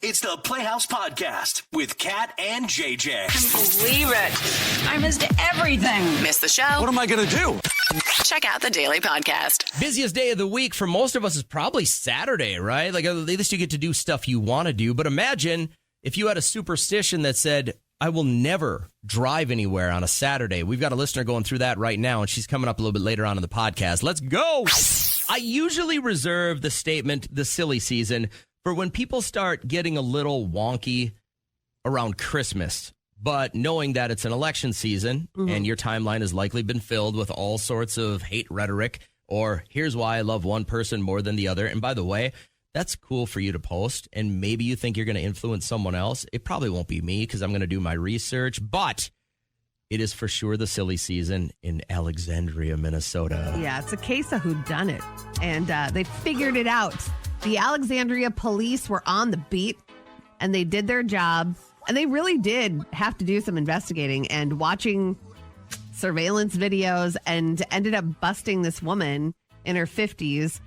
It's the Playhouse Podcast with Kat and JJ. Can't believe it. I missed everything. Missed the show? What am I going to do? Check out the Daily Podcast. Busiest day of the week for most of us is probably Saturday, right? Like, at least you get to do stuff you want to do. But imagine if you had a superstition that said, I will never drive anywhere on a Saturday. We've got a listener going through that right now, and she's coming up a little bit later on in the podcast. Let's go. I usually reserve the statement, the silly season, for when people start getting a little wonky around Christmas. But knowing that it's an election season and your timeline has likely been filled with all sorts of hate rhetoric or here's why I love one person more than the other. And by the way, that's cool for you to post. And maybe you think you're going to influence someone else. It probably won't be me because I'm going to do my research. But it is for sure the silly season in Alexandria, Minnesota. Yeah, it's a case of whodunit. And they figured it out. The Alexandria police were on the beat and they did their job. And they really did have to do some investigating and watching surveillance videos and ended up busting this woman in her 50s.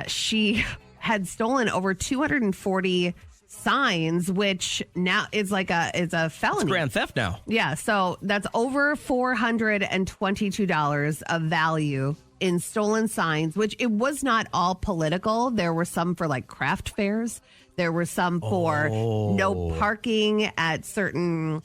She had stolen over 240 signs, which now is a felony. It's grand theft now. Yeah, so that's over $422 of value in stolen signs, which it was not all political. There were some for like craft fairs. There were some for no parking at certain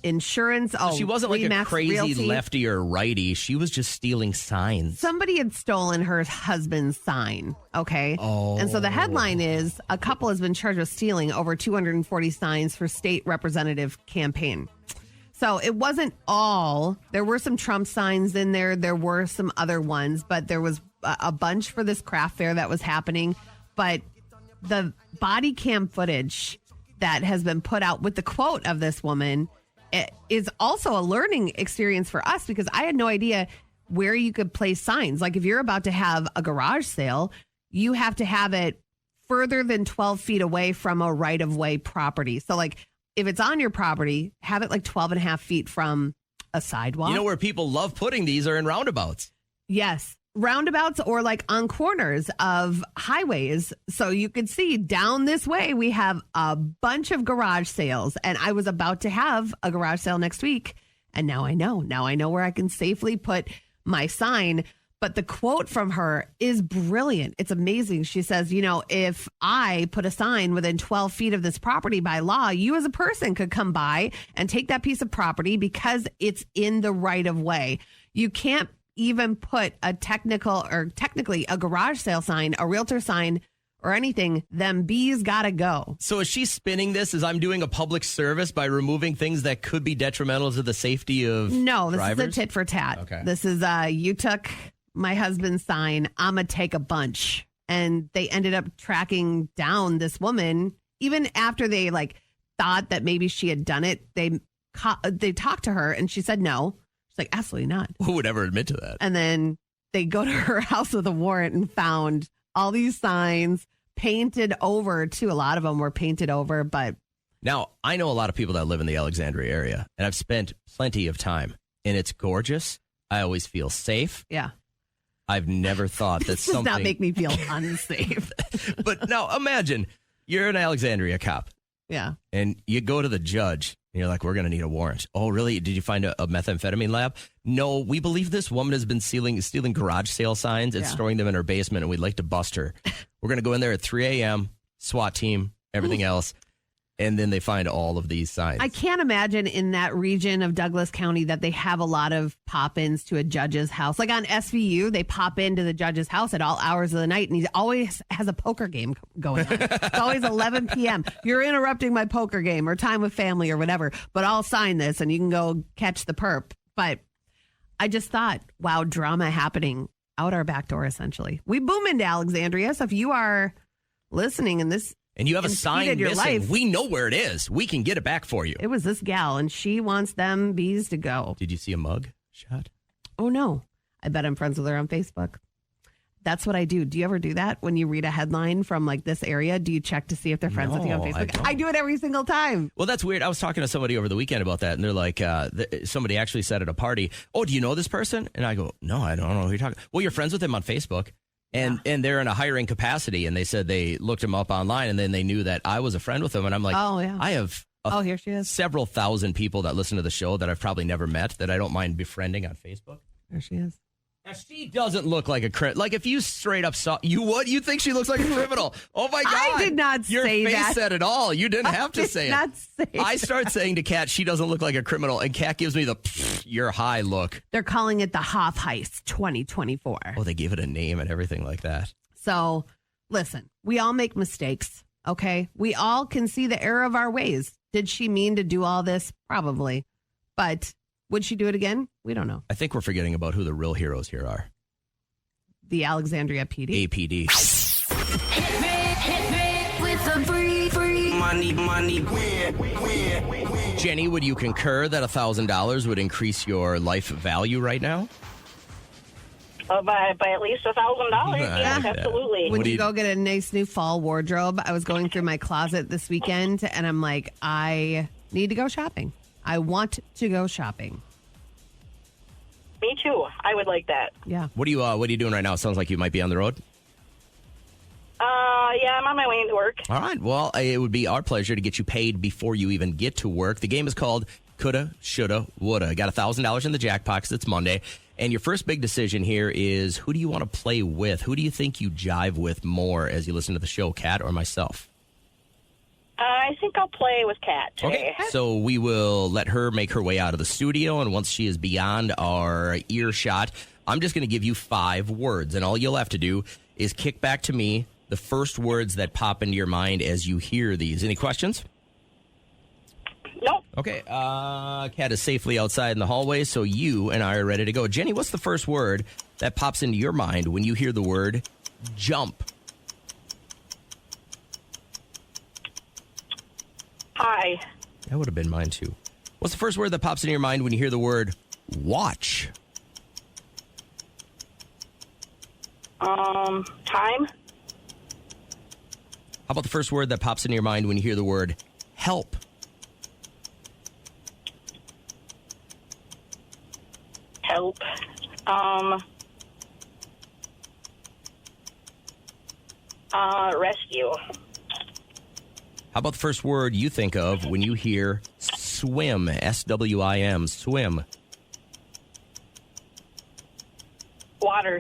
insurance. She wasn't like a crazy lefty or righty. She was just stealing signs. Somebody had stolen her husband's sign. Okay. And so the headline is a couple has been charged with stealing over 240 signs for state representative campaign. So it wasn't all. There were some Trump signs in there. There were some other ones, but there was a bunch for this craft fair that was happening. But the body cam footage that has been put out with the quote of this woman is also a learning experience for us because I had no idea where you could place signs. Like if you're about to have a garage sale, you have to have it further than 12 feet away from a right-of-way property. So like if it's on your property, have it like 12 and a half feet from a sidewalk. You know where people love putting these are in roundabouts. Yes. Roundabouts or like on corners of highways. So you can see down this way, we have a bunch of garage sales. And I was about to have a garage sale next week. And now I know. Now I know where I can safely put my sign. But the quote from her is brilliant. It's amazing. She says, you know, if I put a sign within 12 feet of this property by law, you as a person could come by and take that piece of property because it's in the right of way. You can't even put a technically a garage sale sign, a realtor sign or anything. Them bees gotta go. So is she spinning this as I'm doing a public service by removing things that could be detrimental to the safety of drivers? Is a tit for tat. Okay. This is you took my husband's sign, I'ma take a bunch. And they ended up tracking down this woman even after they like thought that maybe she had done it. They talked to her and she said no. She's like, absolutely not. Who would ever admit to that? And then they go to her house with a warrant and found all these signs painted over too. A lot of them were painted over, but. Now, I know a lot of people that live in the Alexandria area, and I've spent plenty of time, and it's gorgeous. I always feel safe. Yeah. I've never thought that something. Does not make me feel unsafe. But now imagine you're an Alexandria cop. Yeah. And you go to the judge and you're like, we're going to need a warrant. Oh, really? Did you find a methamphetamine lab? No, we believe this woman has been stealing garage sale signs and storing them in her basement, and we'd like to bust her. We're going to go in there at 3 a.m., SWAT team, everything else. And then they find all of these signs. I can't imagine in that region of Douglas County that they have a lot of pop-ins to a judge's house. Like on SVU, they pop into the judge's house at all hours of the night, and he always has a poker game going on. It's always 11 p.m. You're interrupting my poker game or time with family or whatever, but I'll sign this and you can go catch the perp. But I just thought, wow, drama happening out our back door, essentially. We boom into Alexandria, so if you are listening and this... And you have a sign missing. Life. We know where it is. We can get it back for you. It was this gal, and she wants them bees to go. Did you see a mug shot? Oh, no. I bet I'm friends with her on Facebook. That's what I do. Do you ever do that when you read a headline from like this area? Do you check to see if they're friends with you on Facebook? I do it every single time. Well, that's weird. I was talking to somebody over the weekend about that, and they're like, somebody actually said at a party, oh, do you know this person? And I go, no, I don't know who you're talking. Well, you're friends with him on Facebook. And they're in a hiring capacity, and they said they looked him up online, and then they knew that I was a friend with him. And I'm like, Oh, yeah. I have Here she is. several thousand people that listen to the show that I've probably never met that I don't mind befriending on Facebook. There she is. Now, she doesn't look like a criminal. Like, if you straight up saw you, what you think she looks like a criminal? Oh my God! I did not Your say face that. said it all. You didn't have to say did it. not say I start saying to Kat, she doesn't look like a criminal, and Kat gives me the "you're high" look. They're calling it the Hoff Heist 2024. Oh, they gave it a name and everything like that. So, listen, we all make mistakes, okay? We all can see the error of our ways. Did she mean to do all this? Probably. But would she do it again? We don't know. I think we're forgetting about who the real heroes here are. The Alexandria PD. APD. Hit me with the free Money. Jenny, would you concur that $1,000 would increase your life value right now? By at least $1,000. Yes, Yeah. absolutely. Would do you you- go get a nice new fall wardrobe? I was going through my closet this weekend and I'm like, I need to go shopping. I want to go shopping. Me too. I would like that. Yeah. What are you doing right now? It sounds like you might be on the road. Yeah, I'm on my way into work. All right. Well, it would be our pleasure to get you paid before you even get to work. The game is called Coulda, Shoulda, Woulda. Got $1,000 in the jackpot 'cause it's Monday. And your first big decision here is, who do you want to play with? Who do you think you jive with more as you listen to the show, Kat or myself? I think I'll play with Kat today. Okay. So we will let her make her way out of the studio. And once she is beyond our earshot, I'm just going to give you 5 words. And all you'll have to do is kick back to me the first words that pop into your mind as you hear these. Any questions? Nope. Okay. Kat is safely outside in the hallway, so you and I are ready to go. Jenny, what's the first word that pops into your mind when you hear the word jump? Hi. That would have been mine, too. What's the first word that pops into your mind when you hear the word watch? Time. How about the first word that pops into your mind when you hear the word help? Help. Rescue. How about the first word you think of when you hear swim? S-W-I-M, swim. Water.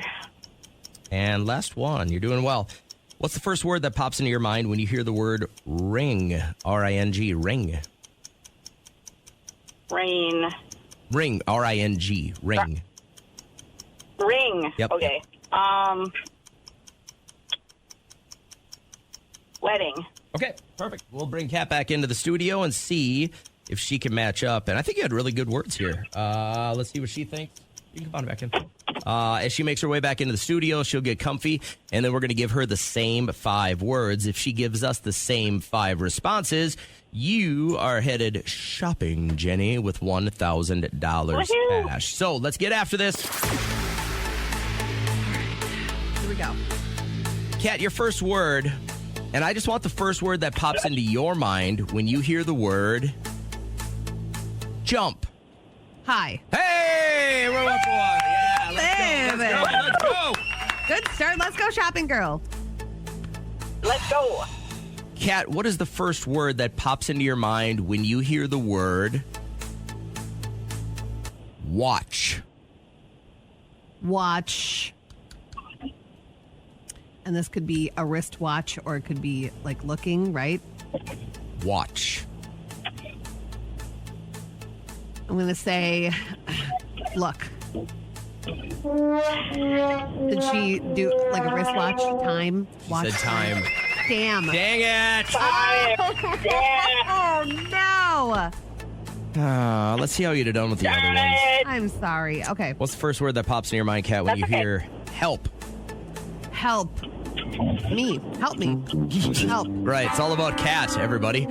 And last one, you're doing well. What's the first word that pops into your mind when you hear the word ring? R-I-N-G, ring. Rain. Ring, R-I-N-G, ring. Ring. Yep. Okay. Wedding. Okay, perfect. We'll bring Kat back into the studio and see if she can match up. And I think you had really good words here. Let's see what she thinks. You can come on back in. As she makes her way back into the studio, she'll get comfy, and then we're going to give her the same 5 words. If she gives us the same 5 responses, you are headed shopping, Jenny, with $1,000 Woohoo! cash. So let's get after this. Here we go. Kat, your first word, and I just want the first word that pops into your mind when you hear the word jump. Hi. Hey, we're up for one. Yeah, let's go. Good start. Let's go shopping, girl. Let's go. Kat, what is the first word that pops into your mind when you hear the word watch? Watch. And this could be a wristwatch or it could be like looking, right? Watch. I'm going to say, look. Did she do like a wristwatch? Time? Watch Said time. Damn. Dang it. Oh, no. Let's see how you'd have done with the other ones. I'm sorry. Okay. What's the first word that pops in your mind, Kat, when That's you okay. hear help? Help. Me. Help me. Help. Right, it's all about Kat, everybody.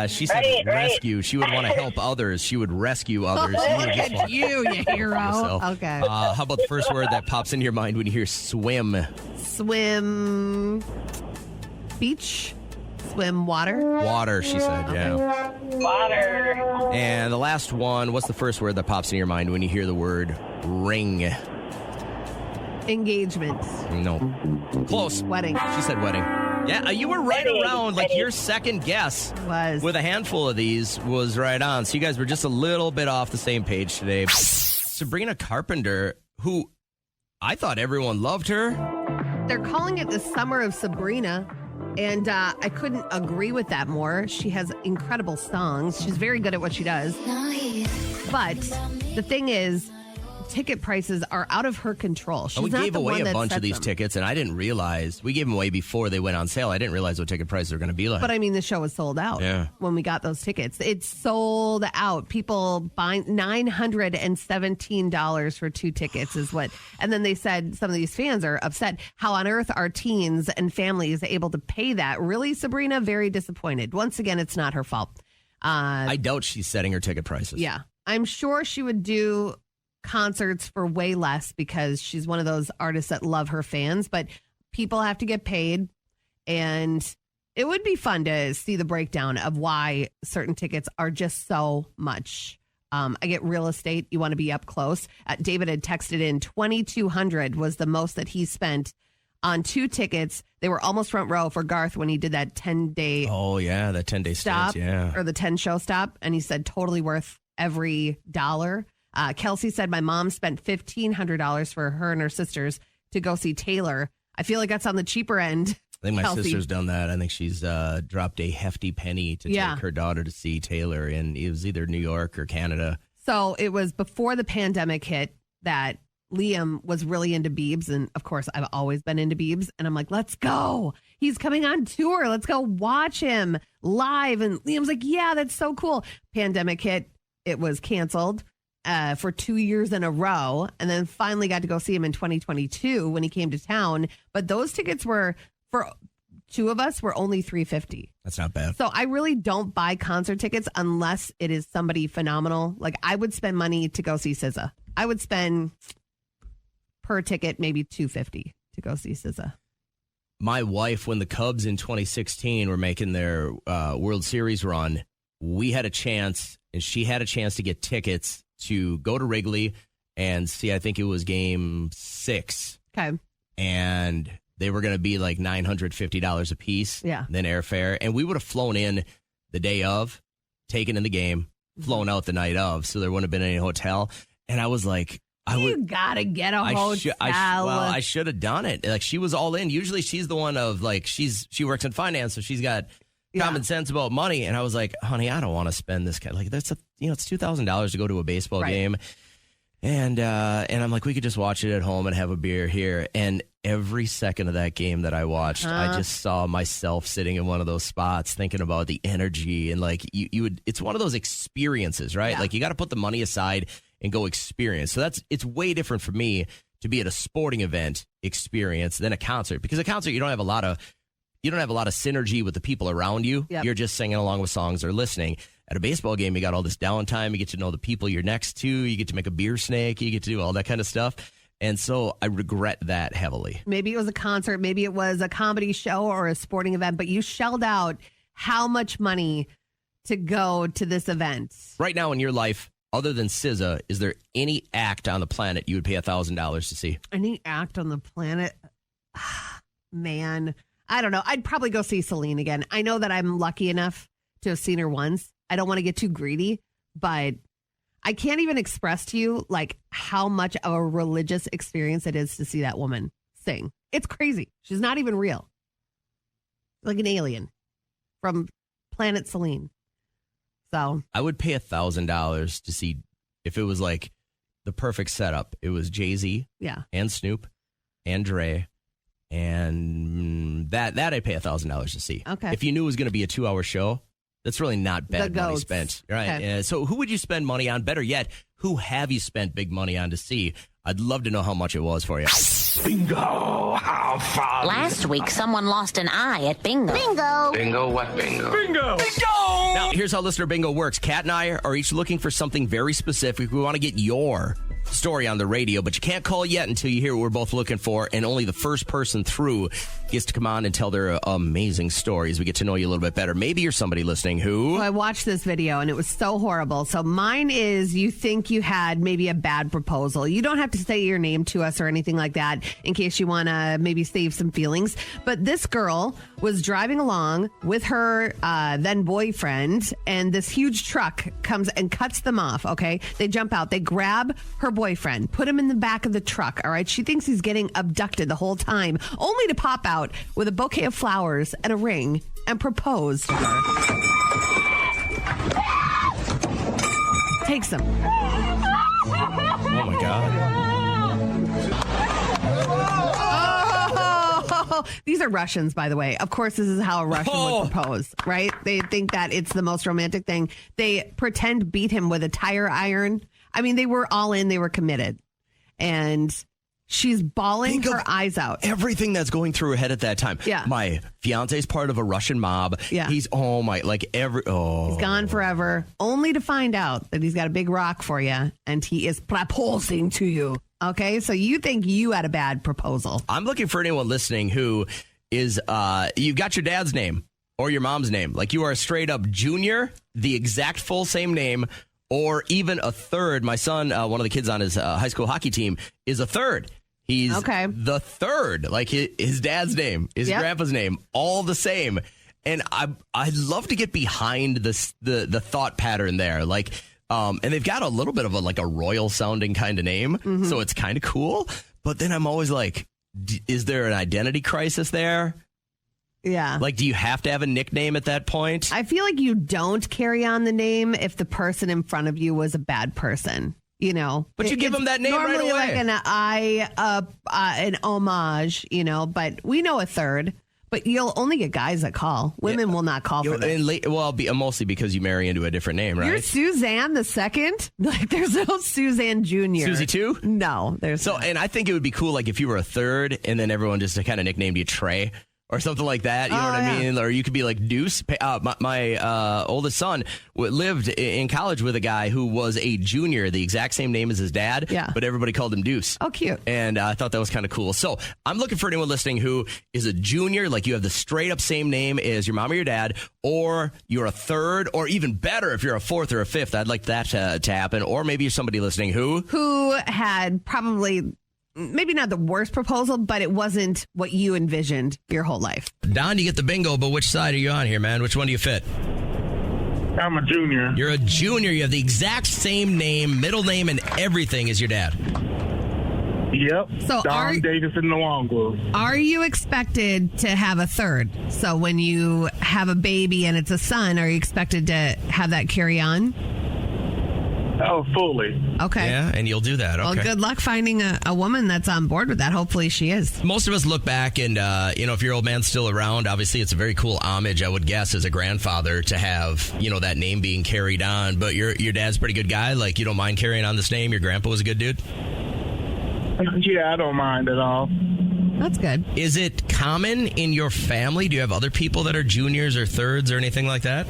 She said Right. rescue. She would want to help others. She would rescue others. You would just want You hero. yourself. Okay. How about the first word that pops into your mind when you hear swim? Swim. Beach. Swim. Water. Water, she said, yeah. Water. And the last one, what's the first word that pops in your mind when you hear the word ring? Engagement. No. Close. Wedding. She said wedding. Yeah, you were right around. Like your second guess Was. with a handful of these was right on. So you guys were just a little bit off the same page today. Sabrina Carpenter, who I thought everyone loved her. They're calling it the Summer of Sabrina. And I couldn't agree with that more. She has incredible songs. She's very good at what she does. But the thing is, ticket prices are out of her control. She's We not gave the away one a that bunch of sets these them. tickets, and I didn't realize. We gave them away before they went on sale. I didn't realize what ticket prices are going to be like. But I mean, the show was sold out when we got those tickets. It's sold out. People buying $917 for 2 tickets is what. And then they said some of these fans are upset. How on earth are teens and families able to pay that? Really, Sabrina? Very disappointed. Once again, it's not her fault. I doubt she's setting her ticket prices. Yeah. I'm sure she would do concerts for way less because she's one of those artists that love her fans, but people have to get paid, and it would be fun to see the breakdown of why certain tickets are just so much. I get real estate. You want to be up close. David had texted in $2,200 was the most that he spent on 2 tickets. They were almost front row for Garth when he did that 10-day Oh, yeah, that 10-day stop, stint, yeah. or the 10 show stop. And he said totally worth every dollar. Kelsey said, my mom spent $1,500 for her and her sisters to go see Taylor. I feel like that's on the cheaper end. I think my Kelsey. sister's done that. I think she's dropped a hefty penny to take her daughter to see Taylor, and it was either New York or Canada. So it was before the pandemic hit that Liam was really into Biebs. And of course, I've always been into Biebs. And I'm like, let's go. He's coming on tour. Let's go watch him live. And Liam's like, yeah, that's so cool. Pandemic hit. It was canceled for 2 years in a row. And then finally got to go see him in 2022 when he came to town. But those tickets were, for 2 of us, were only $350. That's not bad. So I really don't buy concert tickets unless it is somebody phenomenal. Like I would spend money to go see SZA. I would spend per ticket maybe $250 to go see SZA. My wife, when the Cubs in 2016 were making their World Series run, we had a chance, and she had a chance to get tickets to go to Wrigley and see, I think it was game 6. Okay. And they were going to be like $950 a piece. Yeah. Then airfare. And we would have flown in the day of, taken in the game, flown out the night of. So there wouldn't have been any hotel. And I was like, You gotta get a hotel. I should have done it. Like she was all in. Usually she's the one of like, she works in finance. So she's got common sense about money. And I was like, honey, I don't want to spend this kind. Like that's it's $2,000 to go to a baseball game. And I'm like, we could just watch it at home and have a beer here. And every second of that game that I watched, I just saw myself sitting in one of those spots thinking about the energy and like you would, it's one of those experiences, right? Like you got to put the money aside and go experience. So it's way different for me to be at a sporting event experience than a concert, because a concert, you don't have a lot of synergy with the people around you. Yep. You're just singing along with songs or listening. At a baseball game, you got all this downtime. You get to know the people you're next to. You get to make a beer snake. You get to do all that kind of stuff. And so I regret that heavily. Maybe it was a concert. Maybe it was a comedy show or a sporting event, but you shelled out how much money to go to this event. Right now in your life, other than SZA, is there any act on the planet you would pay $1,000 to see? Any act on the planet? Man, I don't know. I'd probably go see Celine again. I know that I'm lucky enough to have seen her once. I don't want to get too greedy, but I can't even express to you like how much of a religious experience it is to see that woman sing. It's crazy. She's not even real. Like an alien from planet Celine. So I would pay $1,000 to see, if it was like the perfect setup. It was Jay-Z and Snoop and Dre. And that I'd pay $1,000 to see. Okay. If you knew it was going to be a 2-hour show, that's really not bad money spent. Right. Okay. So who would you spend money on? Better yet, who have you spent big money on to see? I'd love to know how much it was for you. Bingo! How fun! Last week, someone lost an eye at bingo. Bingo! Bingo what bingo? Bingo! Now, here's how Listener Bingo works. Kat and I are each looking for something very specific. We want to get your story on the radio, but you can't call yet until you hear what we're both looking for, and only the first person through gets to come on and tell their amazing stories. We get to know you a little bit better. Maybe you're somebody listening who... Well, I watched this video, and it was so horrible. So mine is you think you had maybe a bad proposal. You don't have to say your name to us or anything like that in case you want to maybe save some feelings. But this girl was driving along with her then boyfriend, and this huge truck comes and cuts them off, okay? They jump out. They grab her boyfriend, put him in the back of the truck, all right? She thinks he's getting abducted the whole time, only to pop out with a bouquet of flowers and a ring and propose to her. Takes him. Oh, my God. Oh, these are Russians, by the way. Of course, this is how a Russian would propose, right? They think that it's the most romantic thing. They pretend beat him with a tire iron. I mean, they were all in. They were committed. And she's bawling her eyes out. Everything that's going through her head at that time. Yeah. My fiance's part of a Russian mob. Yeah. He's, he's gone forever, only to find out that he's got a big rock for you and he is proposing to you. Okay, so you think you had a bad proposal. I'm looking for anyone listening who is, you've got your dad's name or your mom's name. Like you are a straight up junior, the exact full same name, or even a third. My son, one of the kids on his high school hockey team, is a third. He's the third, like his dad's name, his grandpa's name, all the same. And I'd love to get behind the thought pattern there. Like, and they've got a little bit of a royal sounding kind of name. Mm-hmm. So it's kind of cool. But then I'm always like, is there an identity crisis there? Yeah. Like, do you have to have a nickname at that point? I feel like you don't carry on the name if the person in front of you was a bad person. You know, but you give them that name right away. Normally like an homage, you know, but we know a third. But you'll only get guys that call. Women will not call for this. Mostly because you marry into a different name, right? You're Suzanne the second? Like, there's no Suzanne Jr. Susie 2? No, there's not. And I think it would be cool, like, if you were a third and then everyone just kind of nicknamed you Trey. Or something like that, you know what I mean? Or you could be like Deuce. My oldest son lived in college with a guy who was a junior, the exact same name as his dad, but everybody called him Deuce. Oh, cute. And I thought that was kind of cool. So I'm looking for anyone listening who is a junior, like you have the straight up same name as your mom or your dad, or you're a third, or even better, if you're a fourth or a fifth. I'd like that to happen. Or maybe you're somebody listening who had probably... maybe not the worst proposal, but it wasn't what you envisioned your whole life. Don, you get the bingo, but which side are you on here, man? Which one do you fit? I'm a junior. You're a junior. You have the exact same name, middle name, and everything as your dad. Yep. So Don Davison Nwangwu. Are you expected to have a third? So when you have a baby and it's a son, are you expected to have that carry on? Oh, fully. Okay. Yeah, and you'll do that. Okay. Well, good luck finding a woman that's on board with that. Hopefully she is. Most of us look back and, if your old man's still around, obviously it's a very cool homage, I would guess, as a grandfather to have, that name being carried on. But your dad's a pretty good guy. Like, you don't mind carrying on this name? Your grandpa was a good dude? Yeah, I don't mind at all. That's good. Is it common in your family? Do you have other people that are juniors or thirds or anything like that?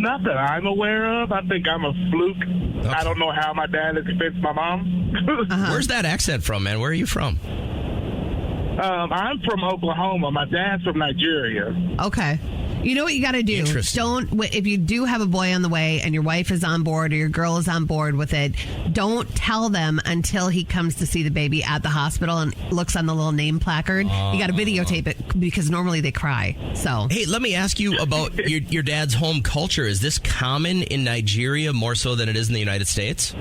Not that I'm aware of. I think I'm a fluke. Okay. I don't know how my dad is against my mom. Where's that accent from, man? Where are you from? I'm from Oklahoma. My dad's from Nigeria. Okay. You know what you got to do? If you do have a boy on the way and your wife is on board or your girl is on board with it, don't tell them until he comes to see the baby at the hospital and looks on the little name placard. You got to videotape it because normally they cry. So, hey, let me ask you about your dad's home culture. Is this common in Nigeria more so than it is in the United States?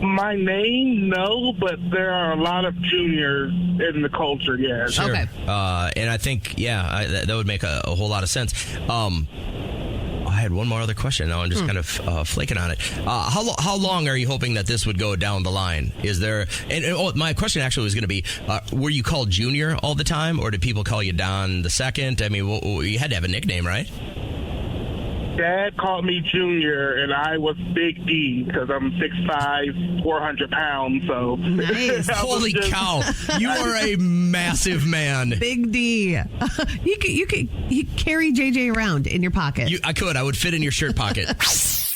My name, no, but there are a lot of juniors in the culture, yes. Sure. Okay. And I think, that would make a whole lot of sense. I had one more other question. Now I'm just kind of flaking on it. How long are you hoping that this would go down the line? Is there... And my question actually was going to be, were you called Junior all the time, or did people call you Don the Second? I mean, you had to have a nickname, right? Dad called me Junior, and I was Big D because I'm 6'5", 400 pounds. So nice. Holy cow! You are a massive man. Big D. You carry JJ around in your pocket. I would fit in your shirt pocket.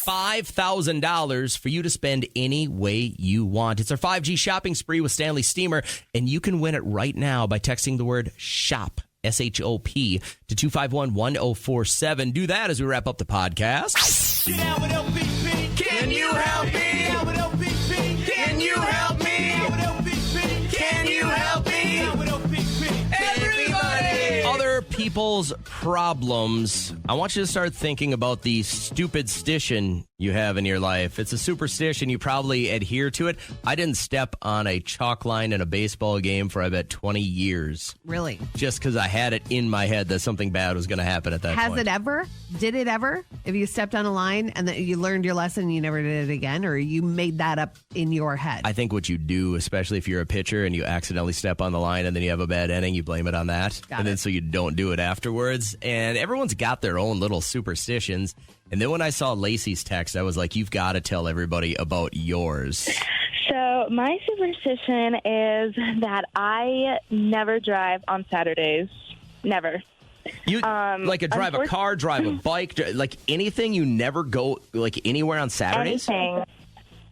$5,000 for you to spend any way you want. It's our 5G shopping spree with Stanley Steamer, and you can win it right now by texting the word SHOP, S-H-O-P, to 251-1047. Do that as we wrap up the podcast. Get out with LPP. Can you help me? Get out with LPP. Can you help me? Get out with LPP. Can you help me? Get out with LPP. Everybody! Other people's problems. I want you to start thinking about the stupid stition you have in your life. It's a superstition. You probably adhere to it. I didn't step on a chalk line in a baseball game for, I bet, 20 years. Really? Just because I had it in my head that something bad was going to happen at that point. Has it ever? Did it ever? If you stepped on a line and then you learned your lesson and you never did it again, or you made that up in your head? I think what you do, especially if you're a pitcher and you accidentally step on the line and then you have a bad inning, you blame it on that. Then so you don't do it afterwards. And everyone's got their own little superstitions. And then when I saw Lacey's text, I was like, you've got to tell everybody about yours. So my superstition is that I never drive on Saturdays. Never. You like drive a car, drive a bike, like anything. You never go like anywhere on Saturdays? Anything.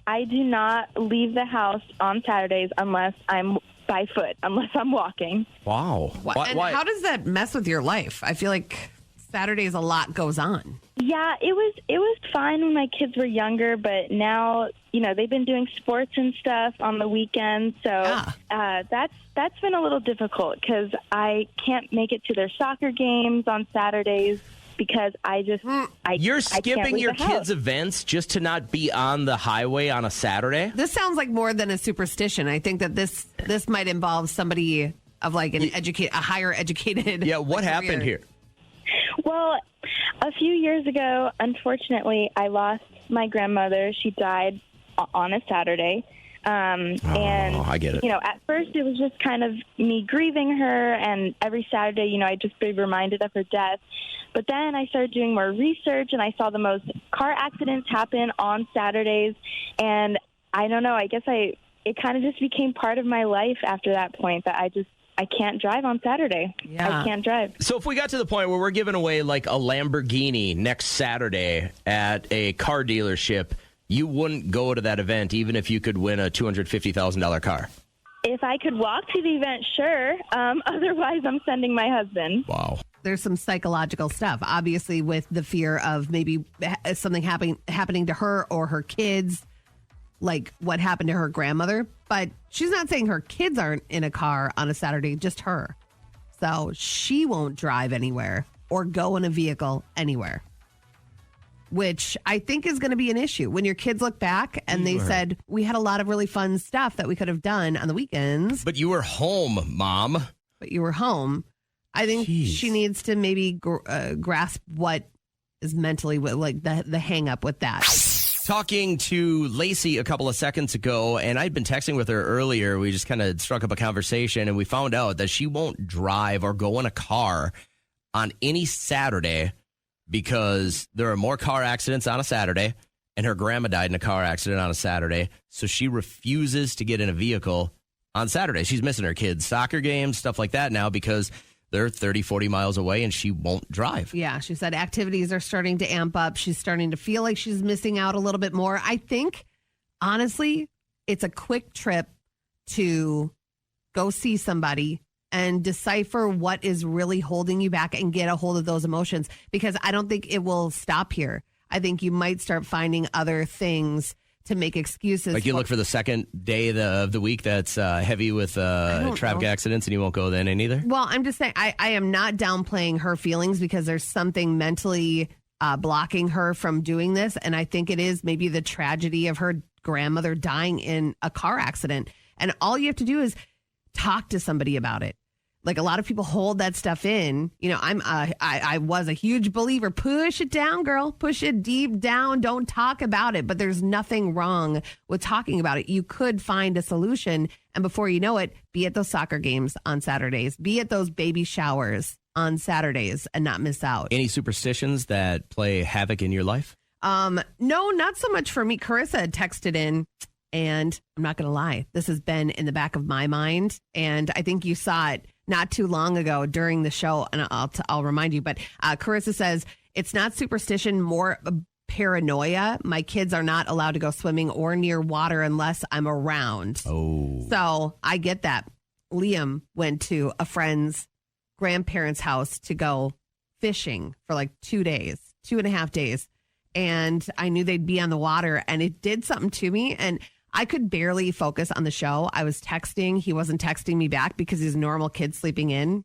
I do not leave the house on Saturdays unless I'm by foot, unless I'm walking. Wow. And how does that mess with your life? I feel like Saturdays a lot goes on. Yeah, it was fine when my kids were younger, but now, they've been doing sports and stuff on the weekends, so that's been a little difficult because I can't make it to their soccer games on Saturdays because You're skipping your kids' events just to not be on the highway on a Saturday? This sounds like more than a superstition. I think that this might involve somebody of like a higher educated. Yeah, what happened here? Well, a few years ago, unfortunately, I lost my grandmother. She died on a Saturday. And I get it. At first it was just kind of me grieving her, and every Saturday, I'd just be reminded of her death. But then I started doing more research, and I saw the most car accidents happen on Saturdays. And I don't know, I guess it kind of just became part of my life after that point that I can't drive on Saturday. Yeah. I can't drive. So if we got to the point where we're giving away like a Lamborghini next Saturday at a car dealership, you wouldn't go to that event even if you could win a $250,000 car? If I could walk to the event, sure. Otherwise, I'm sending my husband. Wow. There's some psychological stuff, obviously, with the fear of maybe something happening to her or her kids, like what happened to her grandmother. But she's not saying her kids aren't in a car on a Saturday, just her. So she won't drive anywhere or go in a vehicle anywhere, which I think is going to be an issue when your kids look back and they said, we had a lot of really fun stuff that we could have done on the weekends. But you were home, Mom. But you were home. I think she needs to maybe grasp what is mentally like the hang up with that. Talking to Lacey a couple of seconds ago, and I'd been texting with her earlier. We just kind of struck up a conversation, and we found out that she won't drive or go in a car on any Saturday because there are more car accidents on a Saturday, and her grandma died in a car accident on a Saturday, so she refuses to get in a vehicle on Saturday. She's missing her kids' soccer games, stuff like that now because they're 30, 40 miles away and she won't drive. Yeah, she said activities are starting to amp up. She's starting to feel like she's missing out a little bit more. I think, honestly, it's a quick trip to go see somebody and decipher what is really holding you back and get a hold of those emotions, because I don't think it will stop here. I think you might start finding other things to make excuses. Like you look for the second day of the week that's heavy with traffic accidents and you won't go then in either? Well, I'm just saying I am not downplaying her feelings because there's something mentally blocking her from doing this. And I think it is maybe the tragedy of her grandmother dying in a car accident. And all you have to do is talk to somebody about it. Like a lot of people hold that stuff in. I was a huge believer. Push it down, girl. Push it deep down. Don't talk about it. But there's nothing wrong with talking about it. You could find a solution. And before you know it, be at those soccer games on Saturdays. Be at those baby showers on Saturdays and not miss out. Any superstitions that play havoc in your life? No, not so much for me. Carissa had texted in. And I'm not going to lie, this has been in the back of my mind. And I think you saw it not too long ago during the show. And I'll remind you. But Carissa says it's not superstition, more paranoia. My kids are not allowed to go swimming or near water unless I'm around. Oh. So I get that. Liam went to a friend's grandparents' house to go fishing for like 2.5 days. And I knew they'd be on the water, and it did something to me. And I could barely focus on the show. I was texting. He wasn't texting me back because he's a normal kid sleeping in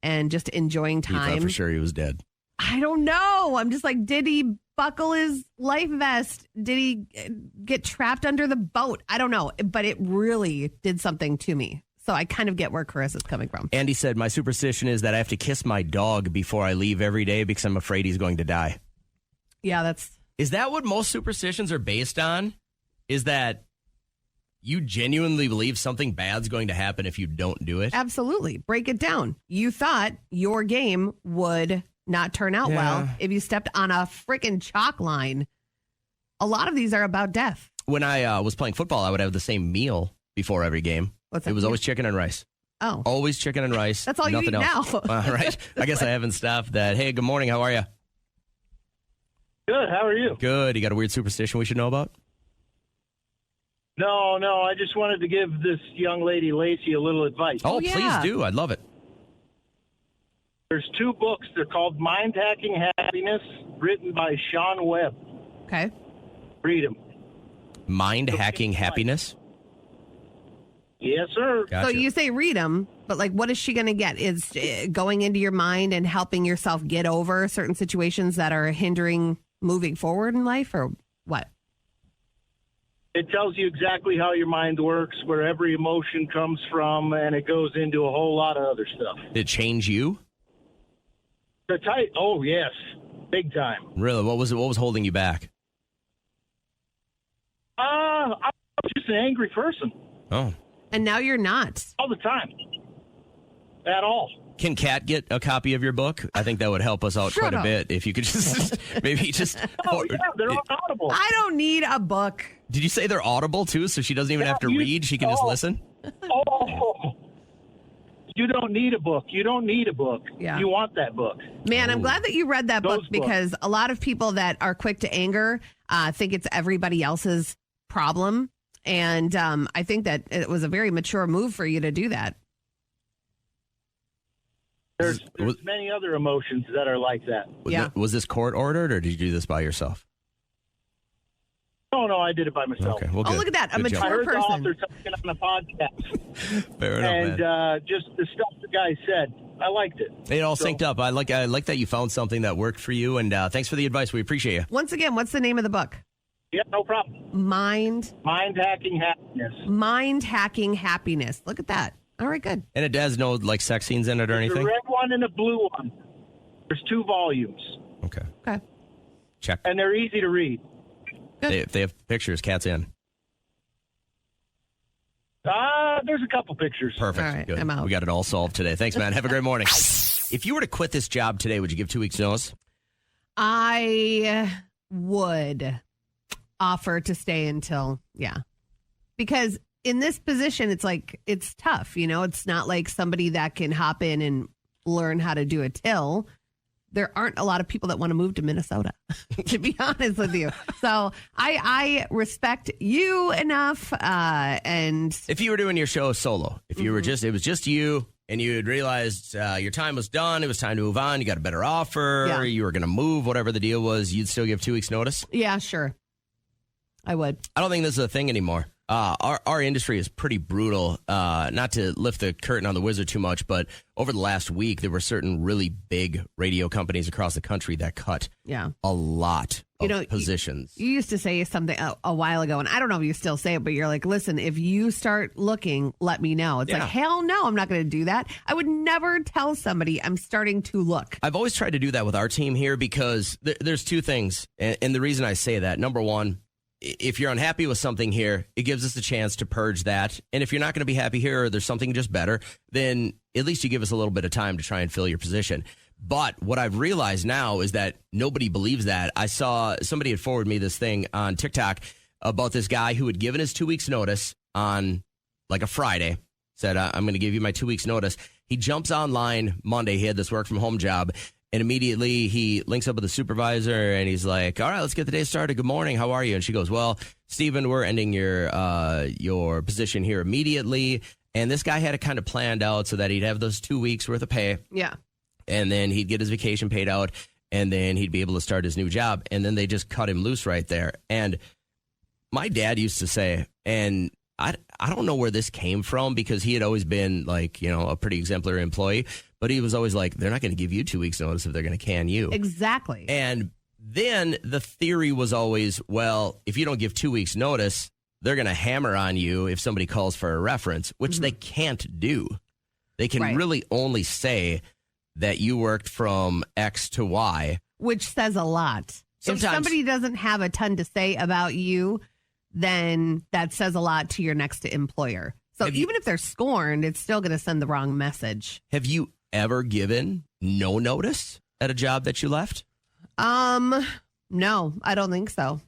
and just enjoying You time. thought for sure he was dead. I don't know. I'm just like, did he buckle his life vest? Did he get trapped under the boat? I don't know. But it really did something to me. So I kind of get where Carissa's coming from. Andy said, my superstition is that I have to kiss my dog before I leave every day because I'm afraid he's going to die. Yeah, that's... Is that what most superstitions are based on? Is that you genuinely believe something bad's going to happen if you don't do it? Absolutely. Break it down. You thought your game would not turn out well if you stepped on a freaking chalk line. A lot of these are about death. When I was playing football, I would have the same meal before every game. What's that? It was always chicken and rice. Oh. Always chicken and rice. That's all you nothing eat else. now. All right. I guess I haven't stopped that. Hey, good morning. How are you? Good. How are you? Good. You got a weird superstition we should know about? No. I just wanted to give this young lady, Lacey, a little advice. Oh, yeah. please do. I'd love it. There's 2 books. They're called Mind Hacking Happiness, written by Sean Webb. Okay. Read them. Mind hacking happiness? Yes, sir. Gotcha. So you say read them, but like, what is she going to get? Is going into your mind and helping yourself get over certain situations that are hindering moving forward in life, or what? It tells you exactly how your mind works, where every emotion comes from, and it goes into a whole lot of other stuff. Did it change you? The tight. Oh, yes. Big time. Really? What was holding you back? I was just an angry person Oh. And now you're not. all the time. At all. Can Kat get a copy of your book? I think that would help us out Shut quite up. a bit. If you could just maybe just. Oh, yeah, they're all audible. I don't need a book. Did you say they're audible too? So she doesn't even Yeah, have to you- read. She can just oh. listen. Oh, you don't need a book. You don't need a book. Yeah. You want that book. Man, I'm glad that you read that book Those because a lot of people that are quick to anger think it's everybody else's problem. And I think that it was a very mature move for you to do that. There's many other emotions that are like that. Was this court ordered, or did you do this by yourself? No, I did it by myself. Okay, well, Oh, good. look at that. A Good job. I mature heard the person. author talking on the podcast, Fair enough, and man. just the stuff the guy said, I liked it. It all So- synced up. I like that you found something that worked for you, and thanks for the advice. We appreciate you. Once again, what's the name of the book? Yeah, no problem. Mind Hacking Happiness. Happiness. Look at that. All right, good. And it has no like sex scenes in it or There's a anything. red one and a blue one. There's 2 volumes, Okay, Okay. check. and they're easy to read. If they have pictures, Kat's in. There's a couple pictures. Perfect. All right, Good. I'm out. We got it all solved today. Thanks, man. Have a great morning. If you were to quit this job today, would you give 2 weeks' notice? I would offer to stay until, because in this position, it's like, it's tough. It's not like somebody that can hop in and learn how to do a till. There aren't a lot of people that want to move to Minnesota, to be honest with you. So I respect you enough. And If you were doing your show solo, if you were it was just you, and you had realized your time was done, it was time to move on, you got a better offer, Yeah. you were going to move, whatever the deal was, you'd still give 2 weeks' notice? yeah, sure. I would. I don't think this is a thing anymore. Our industry is pretty brutal. Not to lift the curtain on the Wizard too much, but over the last week, there were certain really big radio companies across the country that cut a lot of positions. You used to say something a while ago, and I don't know if you still say it, but you're like, listen, if you start looking, let me know. It's like, hell no, I'm not going to do that. I would never tell somebody I'm starting to look. I've always tried to do that with our team here because there's 2 things. And the reason I say that, number one, if you're unhappy with something here, it gives us a chance to purge that. And if you're not going to be happy here or there's something just better, then at least you give us a little bit of time to try and fill your position. But what I've realized now is that nobody believes that. I saw somebody had forwarded me this thing on TikTok about this guy who had given his 2 weeks notice on like a Friday, said, I'm going to give you my 2 weeks notice. He jumps online Monday. He had this work from home job, And immediately he links up with the supervisor and he's like, all right, let's get the day started. Good morning. How are you? And she goes, well, Stephen, we're ending your position here immediately. And this guy had it kind of planned out so that he'd have those 2 weeks worth of pay. Yeah. And then he'd get his vacation paid out. And then he'd be able to start his new job. And then they just cut him loose right there. And my dad used to say, and I don't know where this came from because he had always been like, a pretty exemplary employee. But he was always like, they're not going to give you 2 weeks notice if they're going to can you. Exactly. And then the theory was always, well, if you don't give 2 weeks notice, they're going to hammer on you if somebody calls for a reference, which they can't do. They can really only say that you worked from X to Y. Which says a lot. If somebody doesn't have a ton to say about you, then that says a lot to your next employer. So even if they're scorned, it's still going to send the wrong message. Have you ever given no notice at a job that you left? No, I don't think so.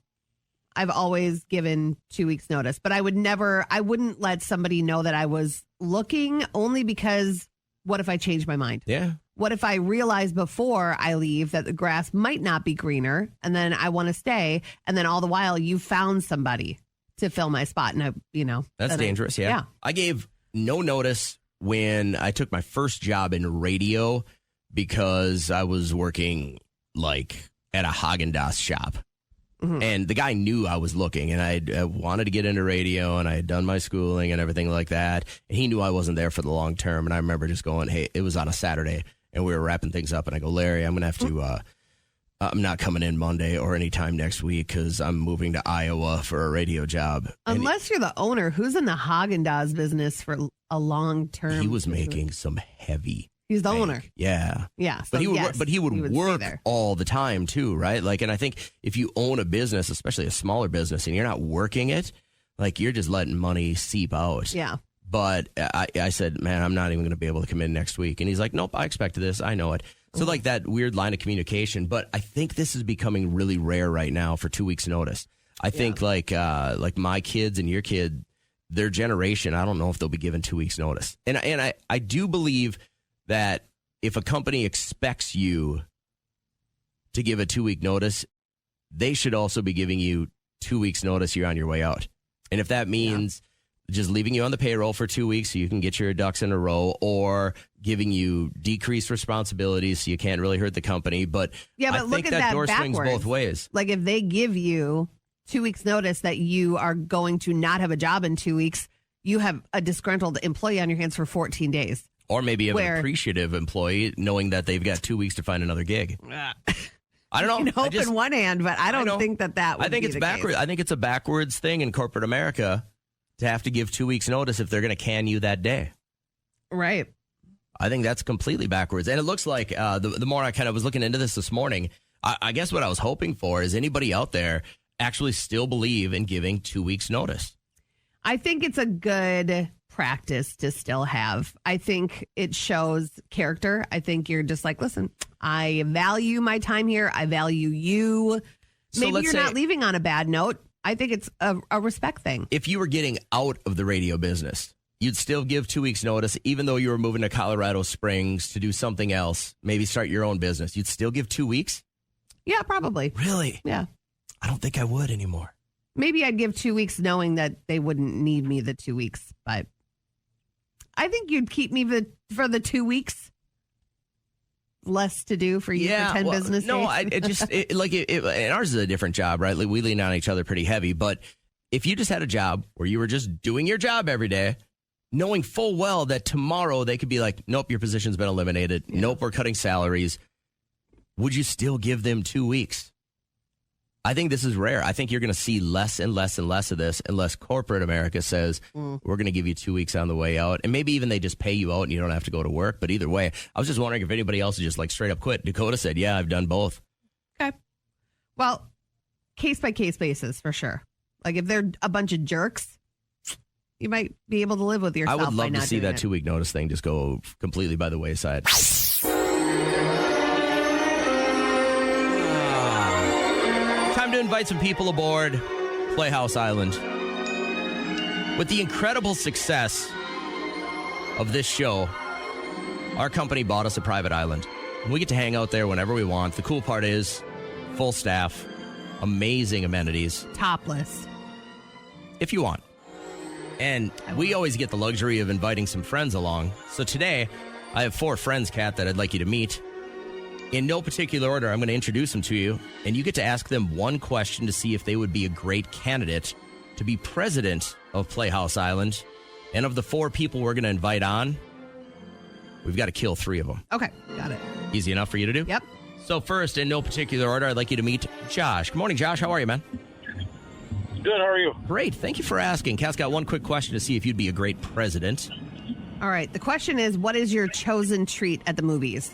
I've always given 2 weeks notice, but I wouldn't let somebody know that I was looking only because what if I change my mind? Yeah. What if I realize before I leave that the grass might not be greener and then I want to stay and then all the while you found somebody to fill my spot and That's dangerous. Yeah. I gave no notice when I took my first job in radio because I was working like at a Haagen-Dazs shop. And the guy knew I was looking and I wanted to get into radio and I had done my schooling and everything like that. And he knew I wasn't there for the long term. And I remember just going, hey, it was on a Saturday and we were wrapping things up. And I go, Larry, I'm going to have to, I'm not coming in Monday or anytime next week because I'm moving to Iowa for a radio job. Unless you're the owner, who's in the Haagen-Dazs business for a long term? He was making some heavy. He's the owner. Yeah. Yeah. So but he would work all the time too, right? Like, and I think if you own a business, especially a smaller business, and you're not working it, like you're just letting money seep out. Yeah. But I said, man, I'm not even going to be able to come in next week. And he's like, nope, I expected this. I know it. So like that weird line of communication. But I think this is becoming really rare right now for 2 weeks notice. I think like my kids and your kid, their generation, I don't know if they'll be given 2 weeks notice. And I do believe that if a company expects you to give a 2 week notice, they should also be giving you 2 weeks notice you're on your way out. And if that means just leaving you on the payroll for 2 weeks so you can get your ducks in a row or giving you decreased responsibilities so you can't really hurt the company. But I look think at that door backwards. swings both ways. Like if they give you 2 weeks notice that you are going to not have a job in 2 weeks, you have a disgruntled employee on your hands for 14 days. Or maybe you have an appreciative employee knowing that they've got 2 weeks to find another gig. I don't know. You can hope in one hand, but I don't think that would I think be it's the backwards. case. I think it's a backwards thing in corporate America to have to give 2 weeks notice if they're going to can you that day. Right. I think that's completely backwards. And it looks like the more I kind of was looking into this morning, I guess what I was hoping for is anybody out there actually still believe in giving 2 weeks notice. I think it's a good practice to still have. I think it shows character. I think you're just like, listen, I value my time here. I value you. So Maybe you're say, not leaving on a bad note. I think it's a respect thing. If you were getting out of the radio business, you'd still give 2 weeks notice, even though you were moving to Colorado Springs to do something else, maybe start your own business. You'd still give 2 weeks? Yeah, probably. Really? Yeah. I don't think I would anymore. Maybe I'd give 2 weeks knowing that they wouldn't need me the 2 weeks, but I think you'd keep me for the 2 weeks. Less to do for you for 10 business days. No, and ours is a different job, right? Like we lean on each other pretty heavy. But if you just had a job where you were just doing your job every day, knowing full well that tomorrow they could be like, nope, your position's been eliminated. Yeah. Nope, we're cutting salaries. Would you still give them 2 weeks? I think this is rare. I think you're going to see less and less and less of this unless corporate America says, we're going to give you 2 weeks on the way out. And maybe even they just pay you out and you don't have to go to work. But either way, I was just wondering if anybody else would just like straight up quit. Dakota said, yeah, I've done both. Okay. Well, case by case basis for sure. Like if they're a bunch of jerks, you might be able to live with yourself. I would love to see that 2 week notice thing just go completely by the wayside. Time to invite some people aboard Playhouse Island. With the incredible success of this show, Our company bought us a private island. We get to hang out there whenever we want. The cool part is full staff, amazing amenities. Topless. If you want. And we always get the luxury of inviting some friends along. So today, I have 4 friends, Kat, that I'd like you to meet. In no particular order, I'm going to introduce them to you, and you get to ask them one question to see if they would be a great candidate to be president of Playhouse Island. And of the 4 people we're going to invite on, we've got to kill 3 of them. Okay, got it. Easy enough for you to do? Yep. So first, in no particular order, I'd like you to meet Josh. Good morning, Josh. How are you, man? Good, how are you? Great. Thank you for asking. Kat's got one quick question to see if you'd be a great president. All right. The question is, what is your chosen treat at the movies?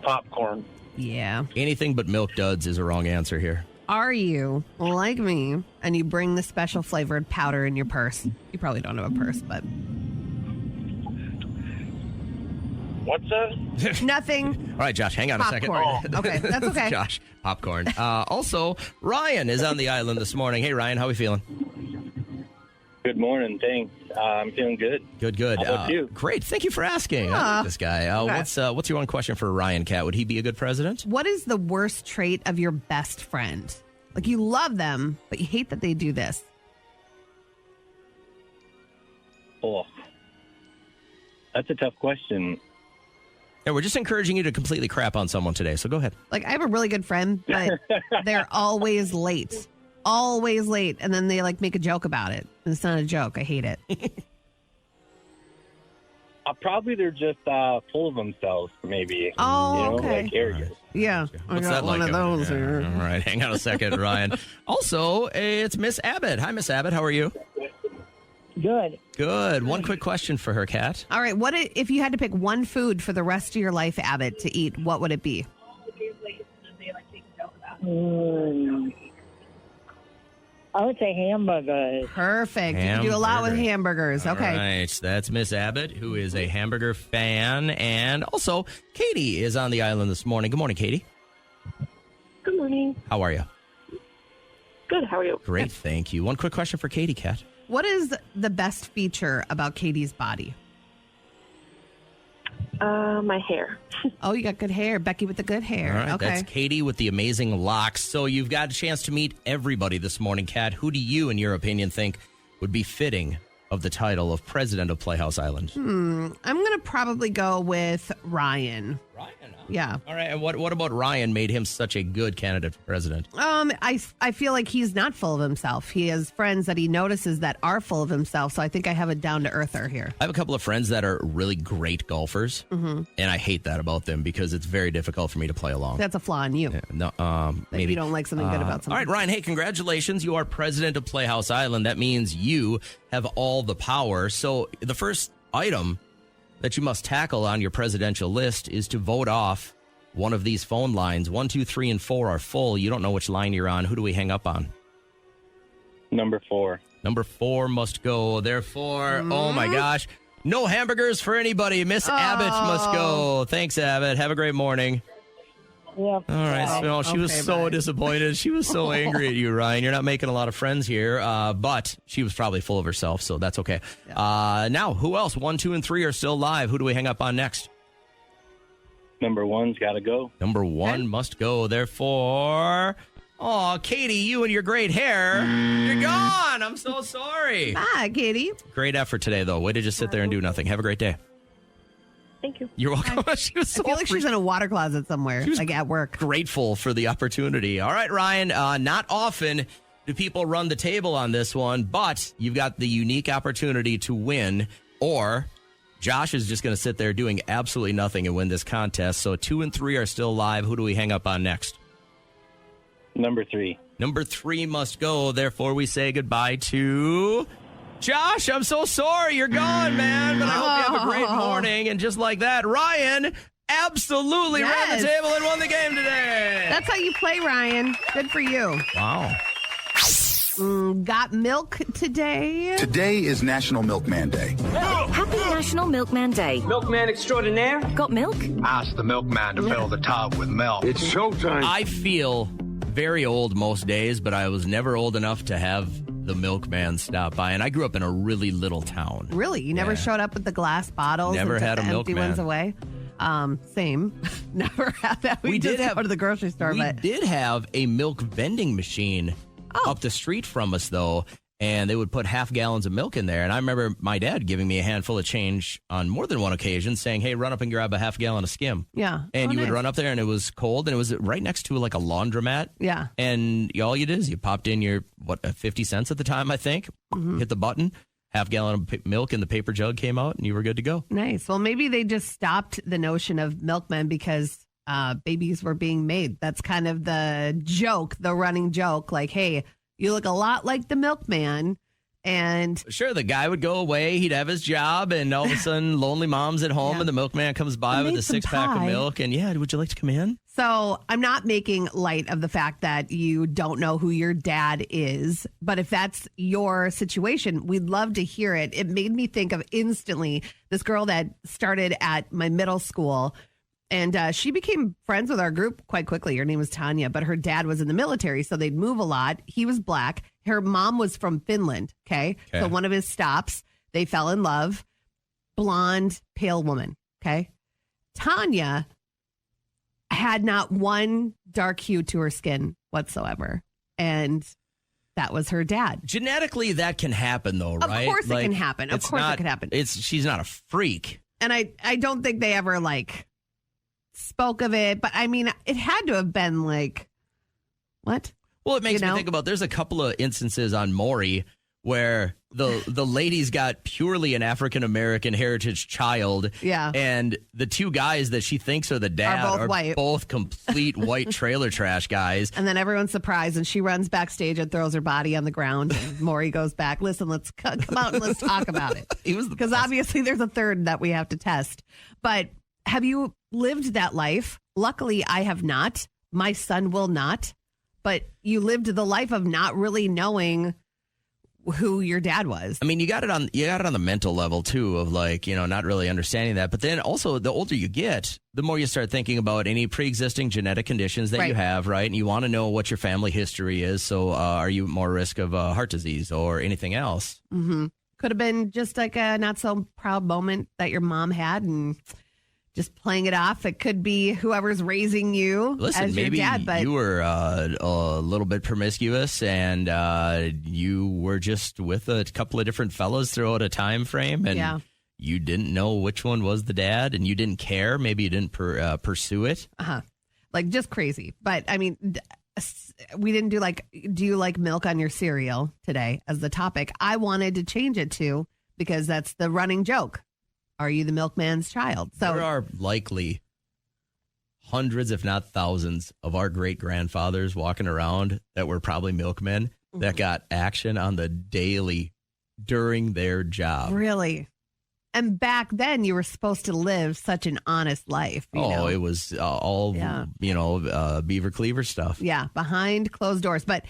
Popcorn. Yeah. Anything but Milk Duds is a wrong answer here. Are you like me and you bring the special flavored powder in your purse? You probably don't have a purse, but... What's that? Nothing. All right, Josh, hang on a second. Popcorn. Okay, that's okay. Josh, popcorn. Also, Ryan is on the island this morning. Hey, Ryan, how are we feeling? Good morning, thanks. I'm feeling good. Good. How about you? Great. Thank you for asking. I like this guy. Okay. What's your one question for Ryan, Kat? Would he be a good president? What is the worst trait of your best friend? Like, you love them, but you hate that they do this. Oh, that's a tough question. Yeah, we're just encouraging you to completely crap on someone today, so go ahead. Like, I have a really good friend, but they're always late. Always late. And then they, like, make a joke about it. And it's not a joke. I hate it. Probably they're just full of themselves, maybe. Oh, okay. Like arrogant. Yeah. What's I got that one like of over those there? here. All right, hang on a second, Ryan. Also, it's Miss Abbott. Hi, Miss Abbott. How are you? Good. Good. One quick question for her, Kat. All right. If you had to pick one food for the rest of your life, Abbott, to eat, what would it be? I would say hamburgers. Perfect. You can do a lot with hamburgers. Okay. All right. That's Miss Abbott, who is a hamburger fan. And also, Katie is on the island this morning. Good morning, Katie. Good morning. How are you? Good. How are you? Great. Thank you. One quick question for Katie, Kat. What is the best feature about Katie's body? My hair. Oh, you got good hair. Becky with the good hair. All right. Okay. That's Katie with the amazing locks. So you've got a chance to meet everybody this morning, Kat. Who do you, in your opinion, think would be fitting of the title of president of Playhouse Island? I'm going to probably go with Ryan. Ryan? Huh? Yeah. All right. And what about Ryan made him such a good candidate for president? I feel like he's not full of himself. He has friends that he notices that are full of himself. So I think I have a down-to-earther here. I have a couple of friends that are really great golfers, and I hate that about them because it's very difficult for me to play along. That's a flaw in you. No, That maybe you don't like something good about something. All right, Ryan. Hey, congratulations! You are president of Playhouse Island. That means you have all the power. So the first item that you must tackle on your presidential list is to vote off one of these phone lines. 1, 2, 3, and 4 are full. You don't know which line you're on. Who do we hang up on? Number 4. Number 4 must go. Therefore, oh my gosh, no hamburgers for anybody. Miss Abbott must go. Thanks, Abbott. Have a great morning. Yep. All right. So she was so disappointed. She was so angry at you, Ryan. You're not making a lot of friends here, but she was probably full of herself, so that's okay. Now, who else? 1, 2, and 3 are still live. Who do we hang up on next? Number 1's got to go. Number 1 must go. Therefore, Katie, you and your great hair, you're gone. I'm so sorry. Bye, Katie. Great effort today, though. Way to just sit there and do nothing. Have a great day. Thank you. You're welcome. She was so I feel like she's in a water closet somewhere, like at work. Grateful for the opportunity. All right, Ryan, not often do people run the table on this one, but you've got the unique opportunity to win, or Josh is just going to sit there doing absolutely nothing and win this contest. So 2 and 3 are still live. Who do we hang up on next? Number 3. Number 3 must go. Therefore, we say goodbye to Josh. I'm so sorry you're gone, man, but I hope you have a great morning. And just like that, Ryan absolutely ran the table and won the game today. That's how you play, Ryan. Good for you. Wow. Got milk today? Today is National Milkman Day. Happy National Milkman Day. Milkman extraordinaire. Got milk? Ask the milkman to fill the tub with milk. It's showtime. I feel very old most days, but I was never old enough to have the milkman stop by. And I grew up in a really little town. Really? You never showed up with the glass bottles Never and had took a the empty milkman. ones away? Same. Never had that. We did just go to the grocery store. We did have a milk vending machine up the street from us, though. And they would put half gallons of milk in there. And I remember my dad giving me a handful of change on more than one occasion, saying, hey, run up and grab a half gallon of skim. Yeah. And you would nice. run up there, and it was cold, and it was right next to like a laundromat. Yeah. And all you did is you popped in your, 50 cents at the time, I think, hit the button, half gallon of milk in the paper jug came out, and you were good to go. Nice. Well, maybe they just stopped the notion of milkmen because babies were being made. That's kind of the joke, the running joke. Like, hey, you look a lot like the milkman. And sure, the guy would go away. He'd have his job, and all of a sudden, lonely mom's at home, and the milkman comes by with a 6-pack of milk. And would you like to come in? So I'm not making light of the fact that you don't know who your dad is, but if that's your situation, we'd love to hear it. It made me think of instantly this girl that started at my middle school. And she became friends with our group quite quickly. Her name was Tanya, but her dad was in the military, so they'd move a lot. He was black. Her mom was from Finland, okay? So one of his stops, they fell in love. Blonde, pale woman, okay? Tanya had not one dark hue to her skin whatsoever. And that was her dad. Genetically, that can happen, though, right? Of course it can happen. Of course it can happen. She's not a freak. And I don't think they ever, spoke of it, but I mean, it had to have been what? Well, it makes me think about, there's a couple of instances on Maury where the lady's got purely an African-American heritage child. Yeah. And the two guys that she thinks are the dad are both complete white trailer trash guys. And then everyone's surprised, and she runs backstage and throws her body on the ground. And Maury goes back, listen, let's come out and let's talk about it. Because obviously there's a third that we have to test. But have you lived that life? Luckily, I have not. My son will not. But you lived the life of not really knowing who your dad was. I mean, you got it on the mental level too, of not really understanding that. But then also, the older you get, the more you start thinking about any pre-existing genetic conditions that you have, right? And you want to know what your family history is. So, are you more risk of heart disease or anything else? Mm-hmm. Could have been just like a not so proud moment that your mom had, and just playing it off. It could be whoever's raising you as maybe your dad. But you were a little bit promiscuous, and you were just with a couple of different fellas throughout a time frame, and you didn't know which one was the dad, and you didn't care. Maybe you didn't pursue it. Just crazy. But I mean, we didn't do do you like milk on your cereal today as the topic. I wanted to change it to, because that's the running joke. Are you the milkman's child? So there are likely hundreds, if not thousands, of our great-grandfathers walking around that were probably milkmen that got action on the daily during their job. Really? And back then, you were supposed to live such an honest life. You know? It was all, beaver cleaver stuff. Yeah, behind closed doors. But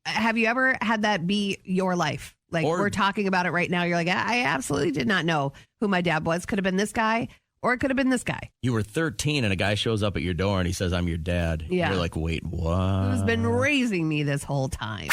have you ever had that be your life? We're talking about it right now. You're like, I absolutely did not know who my dad was. Could have been this guy, or it could have been this guy. You were 13 and a guy shows up at your door and he says, I'm your dad. Yeah. You're like, wait, what? Who's been raising me this whole time?